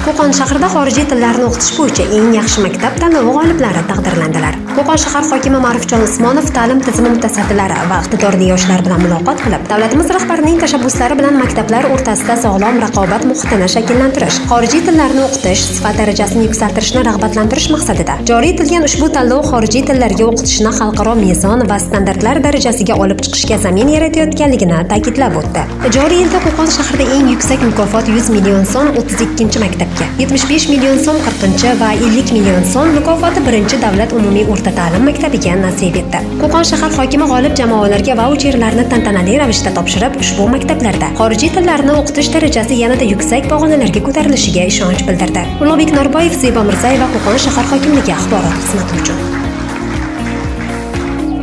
Qo'qon shahrida xorijiy tillarni o'qitish bo'yicha eng yaxshi maktab tanlovi g'oliblari taqdirlandilar. Qo'qon shahar hokimi Ma'rufjon Usmonov ta'lim tizimi mutasaddilari va iqtidorli yoshlar bilan muloqot qilib, davlatimiz rahbarining tashabbuslari bilan maktablar o'rtasida sog'lom raqobat muhitini shakllantirish, xorijiy tillarni o'qitish, sifat darajasini yuksaltirishni rag'batlantirish maqsadida joriy etilgan ushbu tanlov xorijiy tillarga o'qitishni xalqaro mezon va standartlar darajasiga olib chiqishga zamin yaratayotganligini ta'kidlab o'tdi. Joriy yilda Qo'qon shahrida eng yuksak mukofot 100 million so'm 32-maktabga, 75 million so'm 40 va 50 million so'm mukofoti 1-davlat umumiy o'rta ta'lim maktabiga nasib etdi. Qo'qon shahar hokimi g'olib jamoalarga vaucherlarni tantanali ravishda topshirib, ushbu maktablarda xorijiy tillarni o'qitish darajasi yanada yuksak pog'onalarga ko'tarilishiga ishonch bildirdi. Ulug'bek Norboyev, Zebo Mirzayeva, Qo'qon shahar hokimligi axborot xizmati uchun.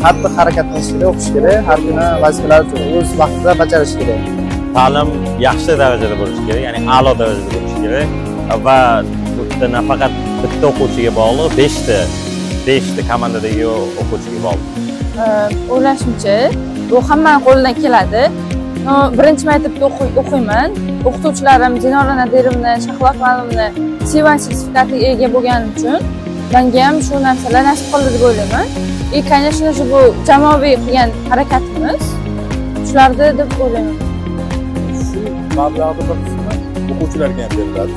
Qattiq harakat qilish kerak, o'qish kerak, har kuni vazifalarni o'z vaqtida bajarish kerak. Ta'lim yaxshi darajada bo'lishi kerak, ya'ni a'lo darajada bo'lishi kerak va bu nafaqat bitta o'quvchiga bog'liq, 5 ta komandadagi o'quvchiga bog'liq. O'ylashimcha, bu hammaning qo'lidan keladi. Birinchi maktabda o'qiyman. O'qituvchilarim Dinora Nadirovna, Shahlo Xonimni C1 sertifikatiga ega bo'lganim uchun menga ham shu narsalar nasib qildi deb o'ylayman. Конечно же, bu jamoaviy qilgan harakatimiz shularda deb o'ylayman. Shu mablag'ni bir qismi o'quvchilarga ham beriladi.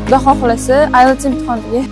Xudo xohlasa, IELTS imtihoniga